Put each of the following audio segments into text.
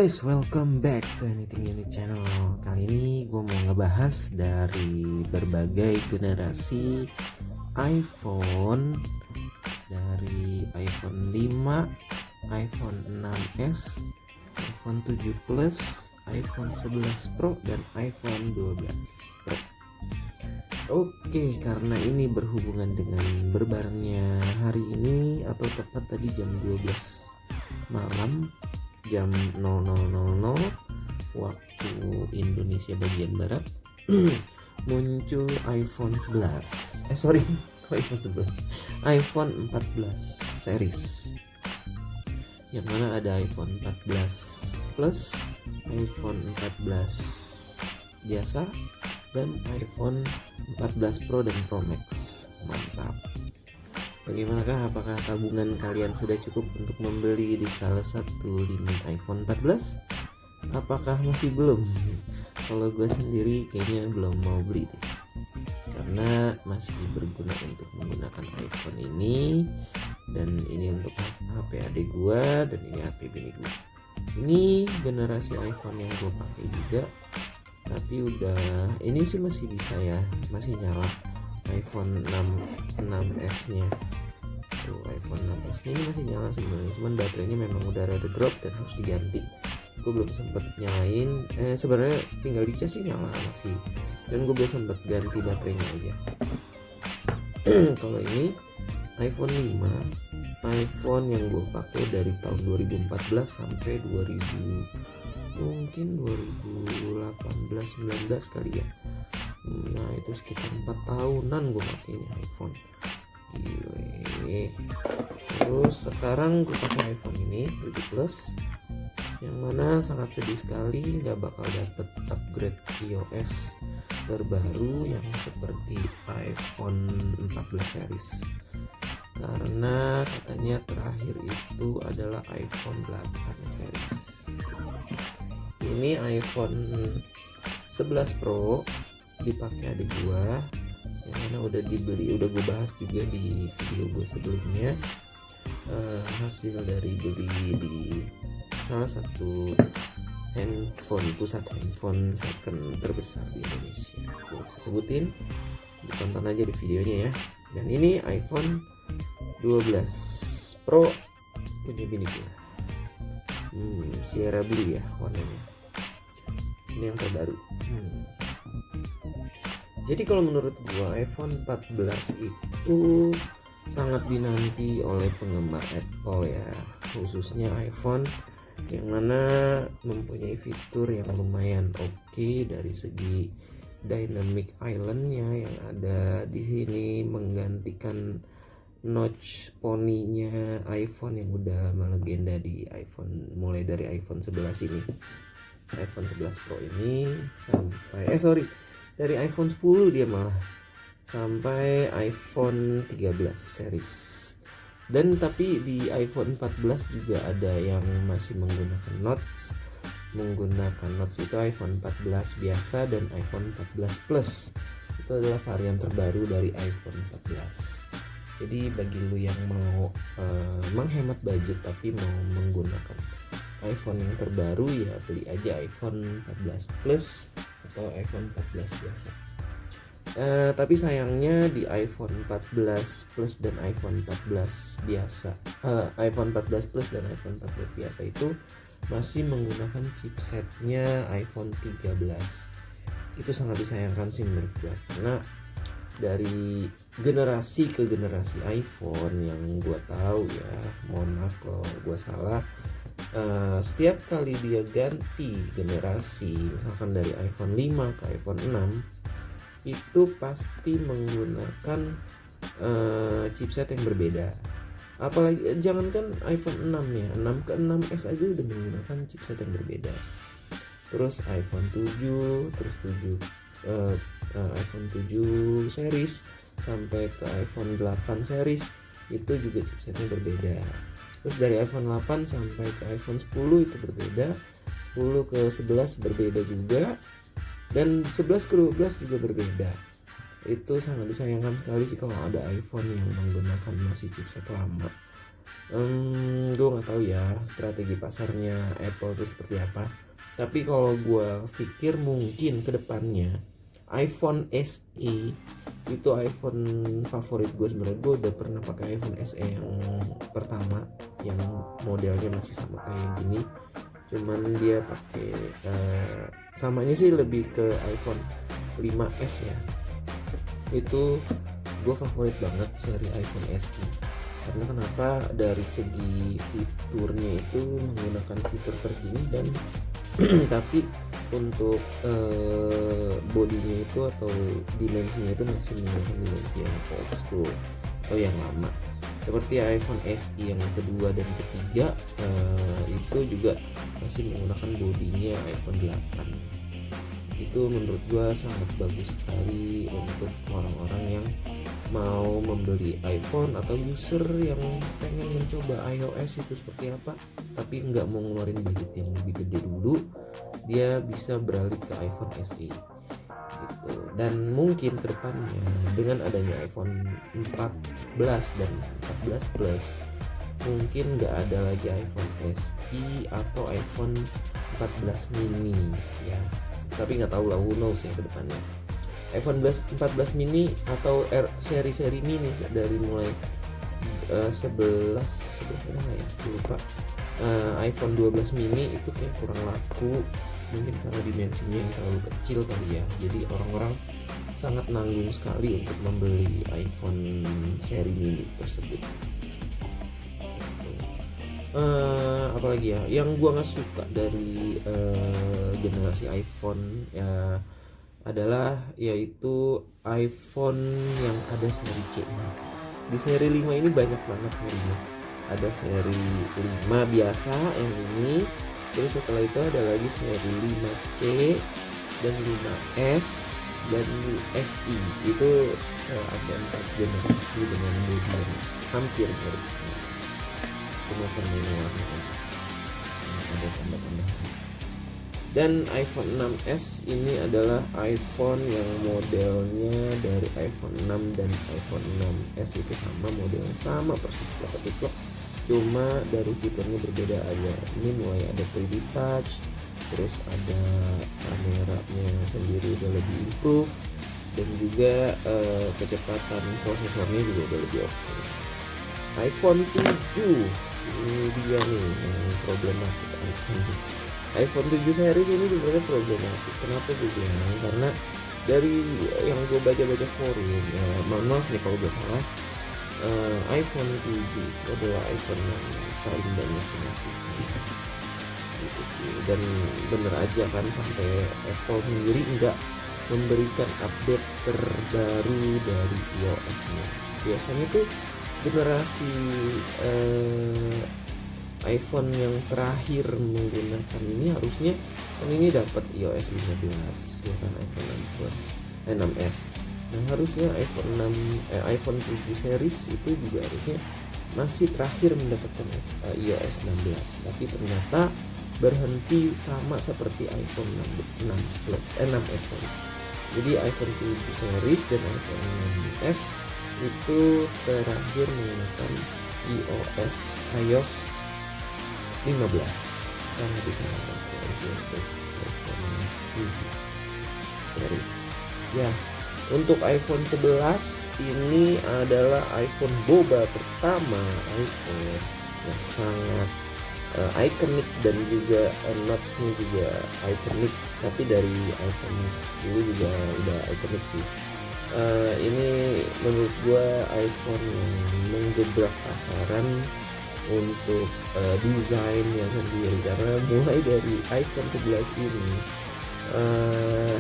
Guys, welcome back to Anything Unit Channel. Kali ini gue mau ngebahas dari berbagai generasi iPhone, dari iPhone 5, iPhone 6s, iPhone 7 Plus, iPhone 11 Pro, dan iPhone 12 Pro. Oke, karena ini berhubungan dengan berbarengnya hari ini, atau tepat tadi jam 12 malam, jam 00.00 waktu Indonesia bagian barat, muncul iPhone 11. iPhone 14 series. Yang mana ada iPhone 14 Plus, iPhone 14 biasa, dan iPhone 14 Pro dan Pro Max. Mantap. Bagaimanakah, apakah tabungan kalian sudah cukup untuk membeli di salah satu lini iPhone 14? Apakah masih belum? Kalau gue sendiri kayaknya belum mau beli deh, karena masih berguna untuk menggunakan iPhone ini, dan ini untuk HP adik gue, dan ini HP bini gue. Ini generasi iPhone yang gue pakai juga, tapi udah ini sih masih bisa ya, masih nyala. iPhone 6s nya tuh, iPhone 6s nya ini masih nyala sebenarnya, cuman baterainya memang udah rada drop dan harus diganti. Gue belum sempet nyalain, sebenarnya tinggal dicas sih nyala masih, dan gue belum sempet ganti baterainya aja. Kalau ini iPhone 5, iPhone yang gue pakai dari tahun 2014 sampai 2018-19 kali ya. Nah itu sekitar 4 tahunan gue pakai ini iPhone. Gile. Terus sekarang gue pakai iPhone ini 7 Plus, yang mana sangat sedih sekali nggak bakal dapet upgrade iOS terbaru yang seperti iPhone 14 series, karena katanya terakhir itu adalah iPhone 8 series. Ini iPhone 11 Pro dipakai adik gua, yang mana udah dibeli, udah gue bahas juga di video gue sebelumnya. Hasil dari beli di salah satu pusat handphone second terbesar di Indonesia. Gue bisa sebutin, ditonton aja di videonya ya. Dan ini iPhone 12 Pro punya bini gue, Sierra Blue ya warnanya. Ini yang terbaru. Jadi kalau menurut gua iPhone 14 itu sangat dinanti oleh penggemar Apple ya, khususnya iPhone, yang mana mempunyai fitur yang lumayan oke dari segi dynamic island-nya yang ada di sini, menggantikan notch poninya iPhone yang udah melegenda di iPhone, mulai dari iPhone 11 ini, iPhone 11 Pro ini sampai dari iPhone 10 dia malah sampai iPhone 13 series. Dan tapi di iPhone 14 juga ada yang masih menggunakan notch. Itu iPhone 14 biasa dan iPhone 14 Plus. Itu adalah varian terbaru dari iPhone 14. Jadi bagi lu yang mau menghemat budget tapi mau menggunakan iPhone yang terbaru, ya beli aja iPhone 14 Plus atau iPhone 14 biasa. Tapi sayangnya di iPhone 14 Plus dan iPhone 14 biasa, iPhone 14 Plus dan iPhone 14 biasa itu masih menggunakan chipsetnya iPhone 13. Itu sangat disayangkan sih menurut gue, karena dari generasi ke generasi iPhone yang gue tahu ya, mohon maaf kalau gue salah, setiap kali dia ganti generasi, misalkan dari iPhone 5 ke iPhone 6, itu pasti menggunakan chipset yang berbeda. Apalagi jangankan iPhone 6 ya, 6 ke 6s aja udah menggunakan chipset yang berbeda. Terus iPhone 7, terus iPhone 7 series sampai ke iPhone 8 series itu juga chipsetnya berbeda. Terus dari iPhone 8 sampai ke iPhone 10 itu berbeda, 10 ke 11 berbeda juga, dan 11 ke 12 juga berbeda. Itu sangat disayangkan sekali sih kalau ada iPhone yang menggunakan masih chipset lama. Gue nggak tahu ya strategi pasarnya Apple itu seperti apa. Tapi kalau gue pikir mungkin kedepannya iPhone SE itu iPhone favorit gue sebenarnya. Gue udah pernah pakai iPhone SE yang pertama, yang modelnya masih sama kayak gini, cuman dia pakai samanya sih lebih ke iPhone 5s ya. Itu gue favorit banget seri iPhone SE. Karena kenapa? Dari segi fiturnya itu menggunakan fitur terkini dan tapi untuk bodinya itu atau dimensinya itu masih menggunakan dimensi yang old school atau yang lama, seperti iPhone SE yang kedua dan ketiga itu juga masih menggunakan bodinya iPhone 8. Itu menurut gua sangat bagus sekali untuk orang-orang yang mau membeli iPhone atau user yang pengen mencoba iOS itu seperti apa tapi nggak mau ngeluarin budget yang lebih gede dulu, dia bisa beralih ke iPhone SE gitu. Dan mungkin kedepannya dengan adanya iPhone 14 dan 14 Plus mungkin nggak ada lagi iPhone SE atau iPhone 14 mini ya, tapi nggak tahu lah, who knows ya ke depannya. iPhone 14 mini atau seri-seri mini dari mulai 11 ada nggak ya, lupa. iPhone 12 mini itu kayak kurang laku, mungkin karena dimensinya yang terlalu kecil kali ya, jadi orang-orang sangat nanggung sekali untuk membeli iPhone seri mini tersebut. Apalagi ya yang gua nggak suka dari generasi iPhone ya adalah yaitu iPhone yang ada seri C. Di seri 5 ini banyak banget serinya. Ada seri 5 biasa yang ini, terus setelah itu ada lagi seri 5C dan 5S dan SE. Itu ada 4 generasi dengan bodi yang hampir mirip semua. Cuma permainan warna ada tambah-tambahan. Dan iPhone 6s ini adalah iPhone yang modelnya dari iPhone 6 dan iPhone 6s itu sama, modelnya sama persis plek, cuma dari fiturnya berbeda aja. Ini mulai ada 3D touch, terus ada kameranya sendiri udah lebih improve, dan juga kecepatan prosesornya juga udah lebih oke. iPhone 7 ini dia nih yang problematik. iPhone 7 series ini sebenarnya problematik. Kenapa gue bilang? Karena dari yang gue baca-baca forum ya, maaf nih kalau gue salah, iPhone 7 itu adalah iPhone yang paling banyak penyakitnya gitu sih. Dan bener aja kan, sampai Apple sendiri nggak memberikan update terbaru dari iOS-nya. Biasanya tuh generasi iPhone yang terakhir menggunakan ini harusnya kan ini dapat iOS 15 ya kan, iPhone 6 Plus 6s. Nah harusnya iPhone 7 series itu juga harusnya masih terakhir mendapatkan iOS 16, tapi ternyata berhenti sama seperti iPhone 6 Plus 6s. Jadi iPhone 7 series dan iPhone 6s itu terakhir menggunakan iOS 15. Sangat disarankan sekali sih untuk iPhone 7 series ya. Untuk iPhone 11 ini adalah iPhone boba pertama iPhone yang sangat ikonik, dan juga notch-nya juga ikonik, tapi dari iPhone 10 juga udah ikonik sih. Ini menurut gua iPhone yang menggebrak pasaran untuk desainnya sendiri, karena mulai dari iPhone 11 ini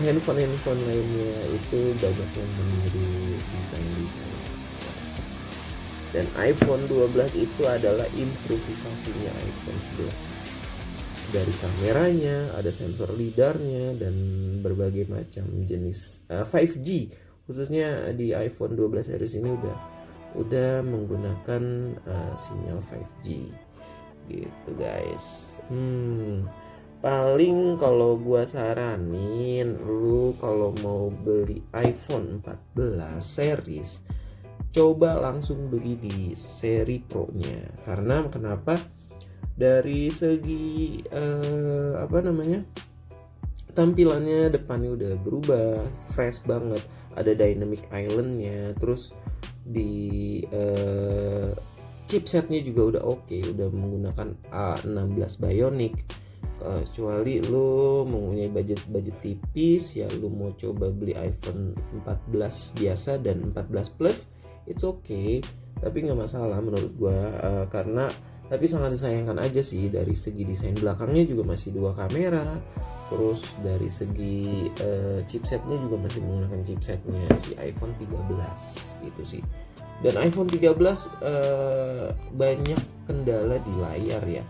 handphone lainnya itu banyak yang meniru desain, dan iPhone 12 itu adalah improvisasinya iPhone 11. Dari kameranya, ada sensor lidarnya, dan berbagai macam jenis 5G, khususnya di iPhone 12 series ini udah menggunakan sinyal 5G gitu guys. Paling kalau gua saranin lu kalau mau beli iPhone 14 series coba langsung beli di seri Pro-nya. Karena kenapa? Dari segi tampilannya depannya udah berubah, fresh banget, ada dynamic island-nya, terus di chipsetnya juga udah oke, udah menggunakan A16 Bionic. Kecuali lo mempunyai budget tipis ya, lo mau coba beli iPhone 14 biasa dan 14 Plus, it's okay, tapi nggak masalah menurut gua. Karena tapi sangat disayangkan aja sih, dari segi desain belakangnya juga masih 2 kamera, terus dari segi chipsetnya juga masih menggunakan chipsetnya si iPhone 13 gitu sih. Dan iPhone 13 banyak kendala di layar ya,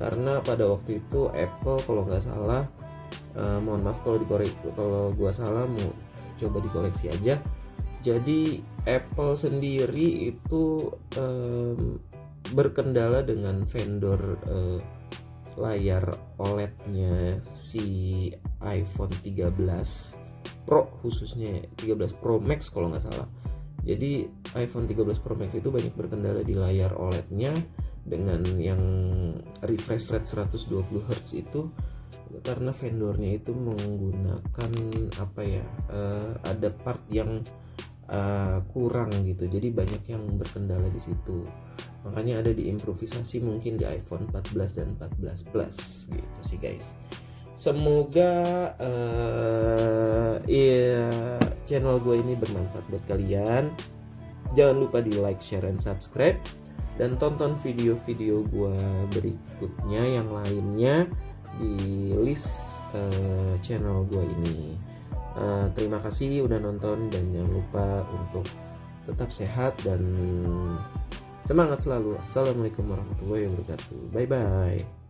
karena pada waktu itu Apple kalau nggak salah, mohon maaf kalau gua salah, mau coba dikoreksi aja. Jadi Apple sendiri itu berkendala dengan vendor layar OLED-nya si iPhone 13 Pro, khususnya 13 Pro Max kalau nggak salah. Jadi iPhone 13 Pro Max itu banyak berkendala di layar OLED-nya dengan yang refresh rate 120 Hz itu, karena vendornya itu menggunakan ada part yang kurang gitu, jadi banyak yang berkendala di situ. Makanya ada diimprovisasi mungkin di iPhone 14 dan 14 Plus gitu sih guys. Semoga channel gue ini bermanfaat buat kalian. Jangan lupa di like, share, and subscribe, dan tonton video-video gue berikutnya yang lainnya di list channel gue ini. Terima kasih udah nonton, dan jangan lupa untuk tetap sehat dan semangat selalu. Assalamualaikum warahmatullahi wabarakatuh. Bye bye.